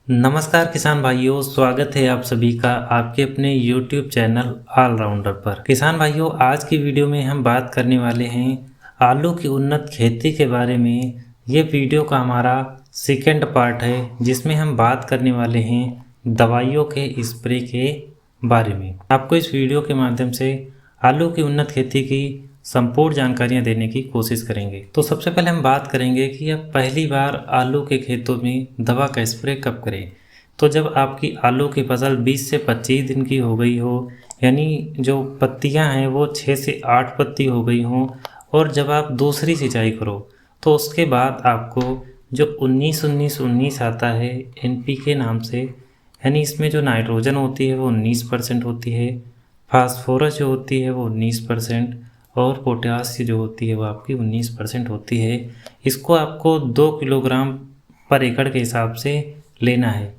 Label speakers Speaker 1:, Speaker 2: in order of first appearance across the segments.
Speaker 1: नमस्कार किसान भाइयों, स्वागत है आप सभी का आपके अपने YouTube चैनल ऑलराउंडर पर। किसान भाइयों, आज की वीडियो में हम बात करने वाले हैं आलू की उन्नत खेती के बारे में। ये वीडियो का हमारा सेकंड पार्ट है, जिसमें हम बात करने वाले हैं दवाइयों के स्प्रे के बारे में। आपको इस वीडियो के माध्यम से आलू की उन्नत खेती की संपूर्ण जानकारियां देने की कोशिश करेंगे। तो सबसे पहले हम बात करेंगे कि आप पहली बार आलू के खेतों में दवा का स्प्रे कब करें। तो जब आपकी आलू की फसल 20 से 25 दिन की हो गई हो, यानी जो पत्तियां हैं वो 6 से 8 पत्ती हो गई हों, और जब आप दूसरी सिंचाई करो तो उसके बाद आपको जो 19-19-19 आता है NPK नाम से, यानी इसमें जो नाइट्रोजन होती है वो 19% होती है, फास्फोरस जो होती है वो 19% और पोटास जो होती है वो आपकी 19% होती है। इसको आपको 2 किलोग्राम पर एकड़ के हिसाब से लेना है।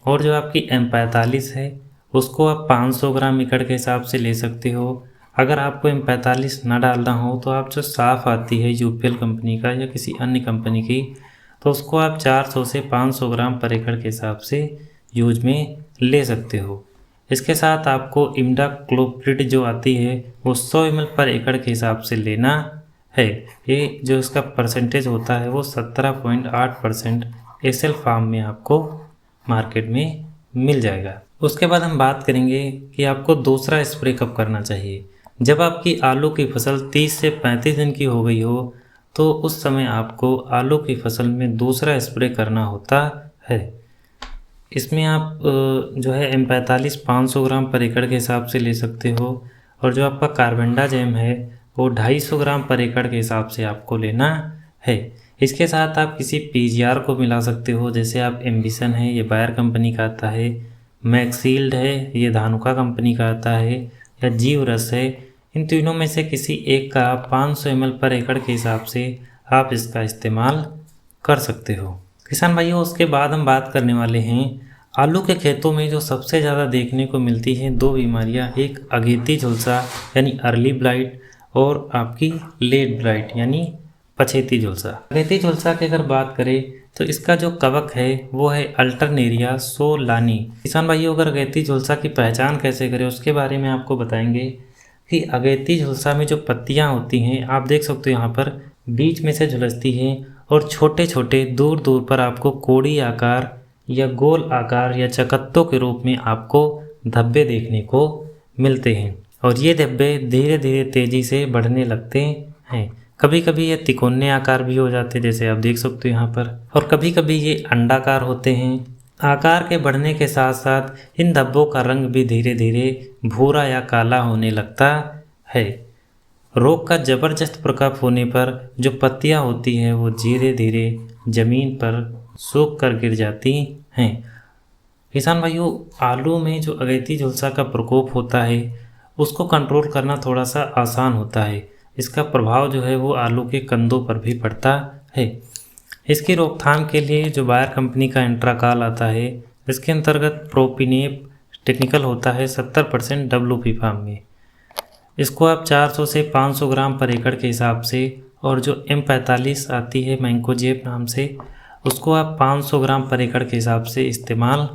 Speaker 1: और जो आपकी M45 है उसको आप 500 ग्राम एकड़ के हिसाब से ले सकते हो। अगर आपको M45 ना डालना हो तो आप जो साफ़ आती है UPL कंपनी का या किसी अन्य कंपनी की, तो उसको आप 400 से 500 ग्राम पर एकड़ के हिसाब से यूज में ले सकते हो। इसके साथ आपको इमिडाक्लोप्रिड जो आती है वो 100 ml पर एकड़ के हिसाब से लेना है। ये जो इसका परसेंटेज होता है वो 17.8% एसएल फार्म में आपको मार्केट में मिल जाएगा। उसके बाद हम बात करेंगे कि आपको दूसरा स्प्रे कब करना चाहिए। जब आपकी आलू की फसल 30 से 35 दिन की हो गई हो तो उस समय आपको आलू की फसल में दूसरा स्प्रे करना होता है। इसमें आप जो है M45 500 ग्राम पर एकड़ के हिसाब से ले सकते हो, और जो आपका कार्बेंडाजिम है वो 250 ग्राम पर एकड़ के हिसाब से आपको लेना है। इसके साथ आप किसी PGR को मिला सकते हो, जैसे आप एम्बिशन है, ये बायर कंपनी का आता है, मैक्सील्ड है, ये धानुका कंपनी का आता है, या जीवरस है। इन तीनों में से किसी एक का 500 ml पर एकड़ के हिसाब से आप इसका इस्तेमाल कर सकते हो। किसान भाइयों, उसके बाद हम बात करने वाले हैं आलू के खेतों में जो सबसे ज़्यादा देखने को मिलती हैं दो बीमारियां, एक अगेती झुलसा यानी अर्ली ब्लाइट, और आपकी लेट ब्लाइट यानी पछेती झुलसा। अगेती झुलसा की अगर बात करें तो इसका जो कवक है वो है अल्टरनेरिया सोलानी। किसान भाइयों, अगर अगेती झुलसा की पहचान कैसे करें उसके बारे में आपको बताएंगे कि अगेती झुलसा में जो पत्तियां होती हैं आप देख सकते हो यहाँ पर बीच में से झुलसती हैं, और छोटे छोटे दूर दूर पर आपको कोड़ी आकार या गोल आकार या चकत्तों के रूप में आपको धब्बे देखने को मिलते हैं, और ये धब्बे धीरे धीरे तेज़ी से बढ़ने लगते हैं। कभी कभी ये तिकोने आकार भी हो जाते हैं, जैसे आप देख सकते हो यहाँ पर, और कभी कभी ये अंडाकार होते हैं। आकार के बढ़ने के साथ साथ इन धब्बों का रंग भी धीरे धीरे भूरा या काला होने लगता है। रोग का ज़बरदस्त प्रकोप होने पर जो पत्तियां होती हैं वो धीरे धीरे ज़मीन पर सूख कर गिर जाती हैं। किसान भाइयों, आलू में जो अगेती झुलसा का प्रकोप होता है उसको कंट्रोल करना थोड़ा सा आसान होता है। इसका प्रभाव जो है वो आलू के कंदों पर भी पड़ता है। इसकी रोकथाम के लिए जो बायर कंपनी का इंट्राकाल आता है, इसके अंतर्गत प्रोपिनेप टेक्निकल होता है 70% WP फार्म में। इसको आप 400 से 500 ग्राम पर एकड़ के हिसाब से, और जो M45 आती है मैंकोजेब नाम से, उसको आप 500 ग्राम पर एकड़ के हिसाब से इस्तेमाल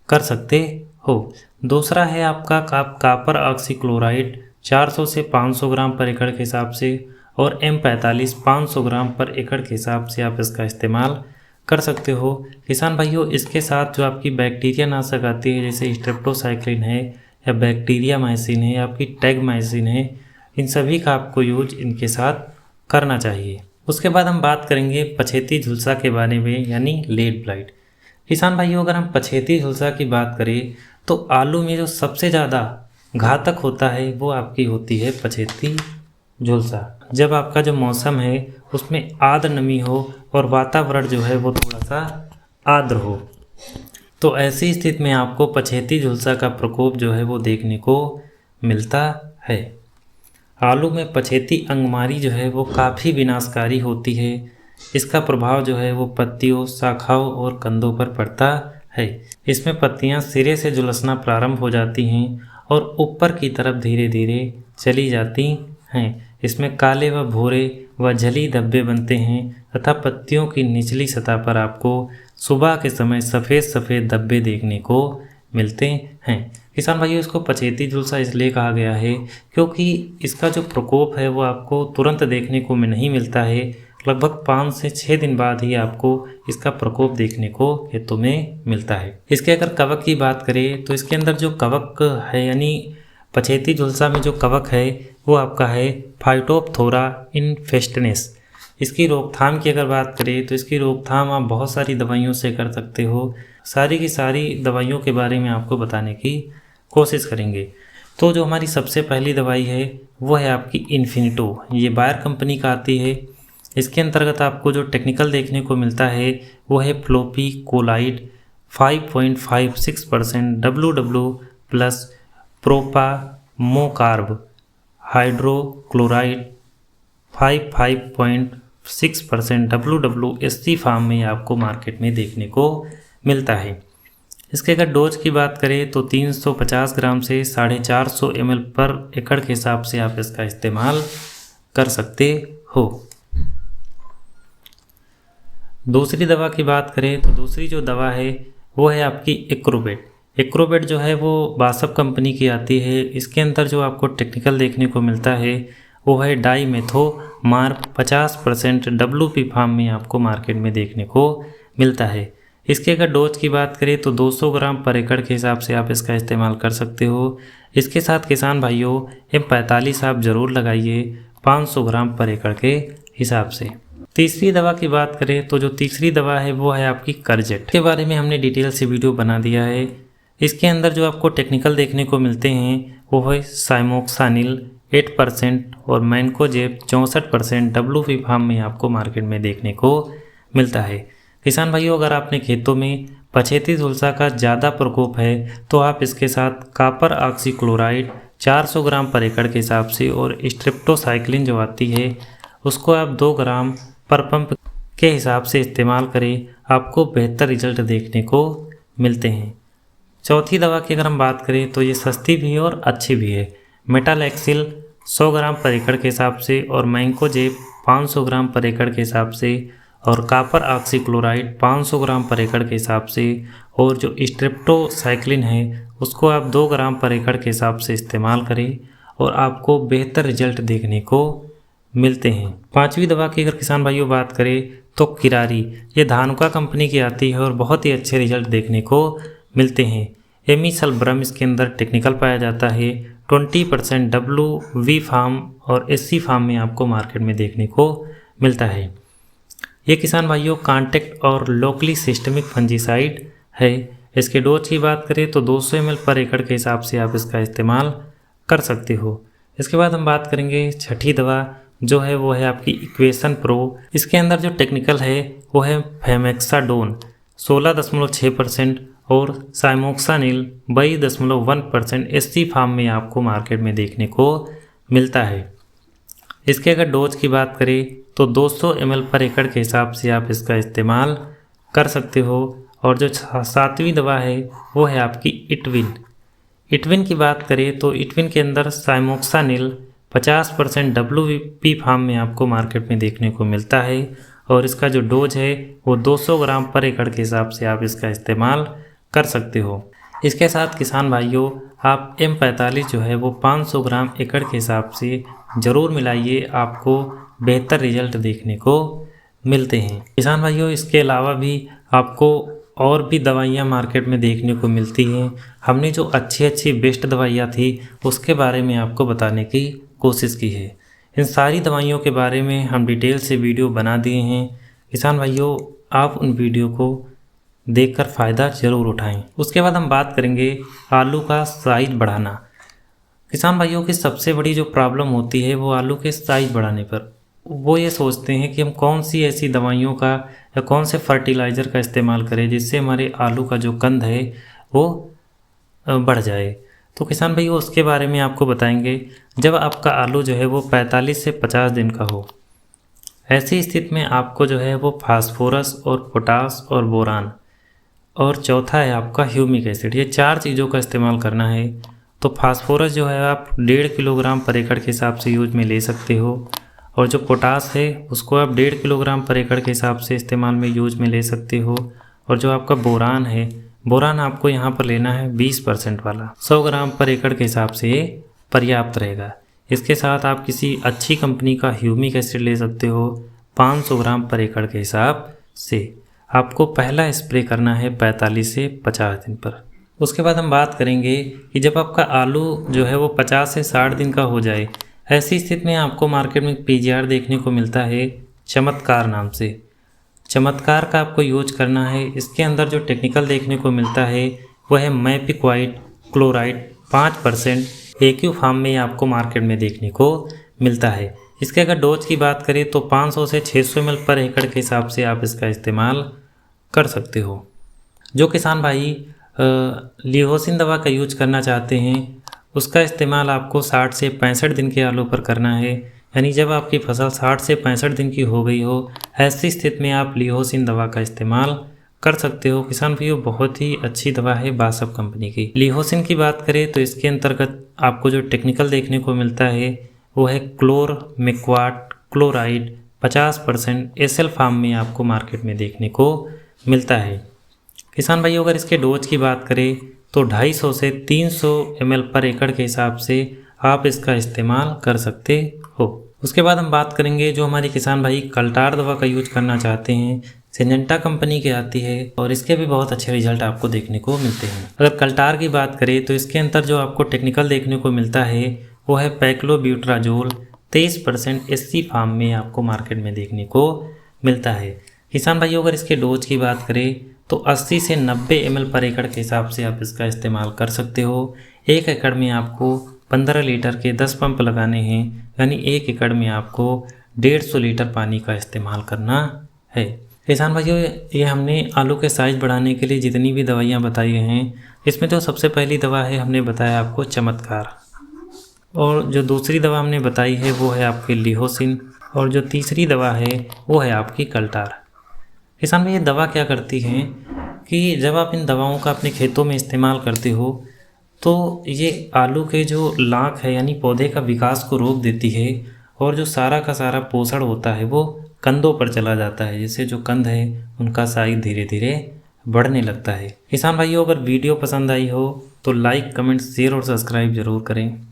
Speaker 1: कर सकते हो। दूसरा है आपका कापर ऑक्सीक्लोराइड 400 से 500 ग्राम पर एकड़ के हिसाब से, और M45 500 ग्राम पर एकड़ के हिसाब से आप इसका इस्तेमाल कर सकते हो। किसान भाइयों, इसके साथ जो आपकी बैक्टीरिया नाशक आती है जैसे स्ट्रेप्टोसाइक्लिन है, या बैक्टीरिया माइसिन है, आपकी टैग माइसिन है, इन सभी का आपको यूज इनके साथ करना चाहिए। उसके बाद हम बात करेंगे पछेती झुलसा के बारे में, यानी लेट ब्लाइट। किसान भाइयों, अगर हम पछेती झुलसा की बात करें तो आलू में जो सबसे ज़्यादा घातक होता है वो आपकी होती है पछेती झुलसा। जब आपका जो मौसम है उसमें आर्द्र नमी हो और वातावरण जो है वो थोड़ा सा आर्द्र हो, तो ऐसी स्थिति में आपको पछेती झुलसा का प्रकोप जो है वो देखने को मिलता है। आलू में पछेती अंगमारी जो है वो काफ़ी विनाशकारी होती है। इसका प्रभाव जो है वो पत्तियों, शाखाओं और कंदों पर पड़ता है। इसमें पत्तियां सिरे से झुलसना प्रारंभ हो जाती हैं और ऊपर की तरफ धीरे धीरे चली जाती हैं। इसमें काले व भूरे व जली धब्बे बनते हैं तथा पत्तियों की निचली सतह पर आपको सुबह के समय सफ़ेद सफ़ेद धब्बे देखने को मिलते हैं। किसान भाइयों, इसको पछेती झुलसा इसलिए कहा गया है क्योंकि इसका जो प्रकोप है वो आपको तुरंत देखने को नहीं मिलता है। लगभग 5 से 6 दिन बाद ही आपको इसका प्रकोप देखने को खेतों में मिलता है। इसके अगर कवक की बात करें तो इसके अंदर जो कवक है यानी पछेती झुलसा में जो कवक है वो आपका है फाइटोप्थोरा इन्फेस्टेंस। इसकी रोकथाम की अगर बात करें तो इसकी रोकथाम आप बहुत सारी दवाइयों से कर सकते हो। सारी की सारी दवाइयों के बारे में आपको बताने की कोशिश करेंगे। तो जो हमारी सबसे पहली दवाई है वो है आपकी इन्फिनिटो। ये बायर कंपनी का आती है। इसके अंतर्गत आपको जो टेक्निकल देखने को मिलता है वो है fluopicolide 5.56% WW plus propamocarb hydrochloride 5.6% WW SC form में आपको मार्केट में देखने को मिलता है। इसके अगर डोज की बात करें तो 350 ग्राम से 450 ml पर एकड़ के हिसाब से आप इसका इस्तेमाल कर सकते हो। दूसरी दवा की बात करें तो दूसरी जो दवा है वो है आपकी एक्रोबेट। एक्रोबेट जो है वो बासप कंपनी की आती है। इसके अंदर जो आपको टेक्निकल देखने को मिलता है वो है डाईमेथोमार्ब 50% WP फार्म में आपको मार्केट में देखने को मिलता है। इसके अगर डोज की बात करें तो 200 ग्राम पर एकड़ के हिसाब से आप इसका इस्तेमाल कर सकते हो। इसके साथ किसान भाइयों M45 आप ज़रूर लगाइए 500 ग्राम पर एकड़ के हिसाब से। तीसरी दवा की बात करें तो जो तीसरी दवा है वो है आपकी करजेट। के बारे में हमने डिटेल से वीडियो बना दिया है। इसके अंदर जो आपको टेक्निकल देखने को मिलते हैं वो है साइमोक्सानिल 8% और मैनकोजेब 64% WP फार्म में आपको मार्केट में देखने को मिलता है। किसान भाइयों, अगर आपने खेतों में पछेती झुलसा का ज़्यादा प्रकोप है तो आप इसके साथ कॉपर ऑक्सीक्लोराइड 400 ग्राम पर एकड़ के हिसाब से और स्ट्रेप्टोसाइक्लिन जो आती है उसको आप 2 ग्राम पर पंप के हिसाब से इस्तेमाल करें। आपको बेहतर रिजल्ट देखने को मिलते हैं। चौथी दवा की अगर हम बात करें तो ये सस्ती भी है और अच्छी भी है। मेटालैक्सिल 100 ग्राम पर एकड़ के हिसाब से और मैंकोजेब 500 ग्राम पर एकड़ के हिसाब से और कॉपर ऑक्सीक्लोराइड 500 ग्राम पर एकड़ के हिसाब से और जो स्ट्रेप्टोसाइक्लिन है उसको आप 2 ग्राम पर एकड़ के हिसाब से इस्तेमाल करें और आपको बेहतर रिजल्ट देखने को मिलते हैं। पांचवी दवा की अगर किसान भाइयों बात करें तो किरारी, ये धानुका कंपनी की आती है और बहुत ही अच्छे रिजल्ट देखने को मिलते हैं। एमिसल्ब्रम इसके अंदर टेक्निकल पाया जाता है। 20% WV फार्म और SC फार्म में आपको मार्केट में देखने को मिलता है। ये किसान भाइयों कॉन्टैक्ट और लोकली सिस्टमिक फंजीसाइड है। इसके डोज की बात करें तो 200 ml पर एकड़ के हिसाब से आप इसका इस्तेमाल कर सकते हो। इसके बाद हम बात करेंगे छठी दवा जो है वो है आपकी इक्वेशन प्रो। इसके अंदर जो टेक्निकल है वो है फेमेक्साडोन 16.6% और साइमोक्सानिल 22.1% SC फार्म में आपको मार्केट में देखने को मिलता है। इसके अगर डोज की बात करें तो 200 ml पर एकड़ के हिसाब से आप इसका इस्तेमाल कर सकते हो। और जो सातवीं दवा है वो है आपकी इटविन। इटविन की बात करें तो इटविन के अंदर साइमोक्सानिल 50% WP फार्म में आपको मार्केट में देखने को मिलता है और इसका जो डोज है वो 200 ग्राम पर एकड़ के हिसाब से आप इसका इस्तेमाल कर सकते हो। इसके साथ किसान भाइयों आप M45 जो है वो 500 ग्राम एकड़ के हिसाब से ज़रूर मिलाइए, आपको बेहतर रिजल्ट देखने को मिलते हैं। किसान भाइयों, इसके अलावा भी आपको और भी दवाइयाँ मार्केट में देखने को मिलती हैं। हमने जो अच्छी बेस्ट दवाइयाँ थी उसके बारे में आपको बताने की कोशिश की है। इन सारी दवाइयों के बारे में हम डिटेल से वीडियो बना दिए हैं। किसान भाइयों, आप उन वीडियो को देखकर फ़ायदा ज़रूर उठाएं। उसके बाद हम बात करेंगे आलू का साइज बढ़ाना। किसान भाइयों की सबसे बड़ी जो प्रॉब्लम होती है वो आलू के साइज बढ़ाने पर वो ये सोचते हैं कि हम कौन सी ऐसी दवाइयों का या कौन से फर्टिलाइज़र का इस्तेमाल करें जिससे हमारे आलू का जो कंद है वो बढ़ जाए। तो किसान भाई उसके बारे में आपको बताएंगे। जब आपका आलू जो है वो 45 से 50 दिन का हो, ऐसी स्थिति में आपको जो है वो फास्फोरस और पोटास और बोरान और चौथा है आपका ह्यूमिक एसिड, ये 4 चीज़ों का इस्तेमाल करना है। तो फास्फोरस जो है आप 1.5 किलोग्राम पर एकड़ के हिसाब से यूज में ले सकते हो और जो पोटास है उसको आप 1.5 किलोग्राम पर एकड़ के हिसाब से इस्तेमाल में यूज में ले सकते हो और जो आपका बोरान है, बोरान आपको यहाँ पर लेना है 20% वाला। 100 ग्राम पर एकड़ के हिसाब से ये पर्याप्त रहेगा। इसके साथ आप किसी अच्छी कंपनी का ह्यूमिक एसिड ले सकते हो 500 ग्राम पर एकड़ के हिसाब से। आपको पहला स्प्रे करना है 45 से 50 दिन पर। उसके बाद हम बात करेंगे कि जब आपका आलू जो है वो 50 से 60 दिन का हो जाए, ऐसी स्थिति में आपको मार्केट में पीजीआर देखने को मिलता है चमत्कार नाम से। चमत्कार का आपको यूज करना है। इसके अंदर जो टेक्निकल देखने को मिलता है वह है मैपिक्वाइड क्लोराइड 5% एक्यू फार्म में आपको मार्केट में देखने को मिलता है। इसके अगर डोज की बात करें तो 500 से 600 ml पर एकड़ के हिसाब से आप इसका इस्तेमाल कर सकते हो। जो किसान भाई लिहोसिन दवा का यूज करना चाहते हैं, उसका इस्तेमाल आपको 60 से 65 दिन के आलू पर करना है। यानी जब आपकी फसल 60 से 65 दिन की हो गई हो, ऐसी स्थिति में आप लिहोसिन दवा का इस्तेमाल कर सकते हो। किसान भाइयों, बहुत ही अच्छी दवा है बासफ कंपनी की। लिहोसिन की बात करें तो इसके अंतर्गत आपको जो टेक्निकल देखने को मिलता है वो है क्लोरमेक्वाट क्लोराइड 50% एसएल फार्म में आपको मार्केट में देखने को मिलता है। किसान भाइयों, अगर इसके डोज की बात करें तो 250 से 300 ml पर एकड़ के हिसाब से आप इसका इस्तेमाल कर सकते हो। उसके बाद हम बात करेंगे जो हमारे किसान भाई कल्टार दवा का यूज करना चाहते हैं। सिंजेंटा कंपनी की आती है और इसके भी बहुत अच्छे रिजल्ट आपको देखने को मिलते हैं। अगर कल्टार की बात करें तो इसके अंदर जो आपको टेक्निकल देखने को मिलता है वो है पैक्लोब्यूट्राजोल 23% एससी फार्म में आपको मार्केट में देखने को मिलता है। किसान भाइयों, अगर इसके डोज की बात करें तो 80 से 90 ml पर एकड़ के हिसाब से आप इसका इस्तेमाल कर सकते हो। 1 एकड़ में आपको 15 लीटर के 10 पंप लगाने हैं, यानी 1 एकड़ में आपको 150 लीटर पानी का इस्तेमाल करना है। किसान भाइयों, ये हमने आलू के साइज़ बढ़ाने के लिए जितनी भी दवाइयाँ बताई हैं, इसमें जो सबसे पहली दवा है हमने बताया आपको चमत्कार, और जो दूसरी दवा हमने बताई है वो है आपकी लिहोसिन, और जो तीसरी दवा है वो है आपकी कल्टार। किसान भाई, ये दवा क्या करती हैं कि जब आप इन दवाओं का अपने खेतों में इस्तेमाल करते हो तो ये आलू के जो लाख है यानी पौधे का विकास को रोक देती है, और जो सारा का सारा पोषण होता है वो कंदों पर चला जाता है, जिससे जो कंद है उनका साइज धीरे धीरे बढ़ने लगता है। किसान भाइयों, अगर वीडियो पसंद आई हो तो लाइक, कमेंट, शेयर और सब्सक्राइब जरूर करें।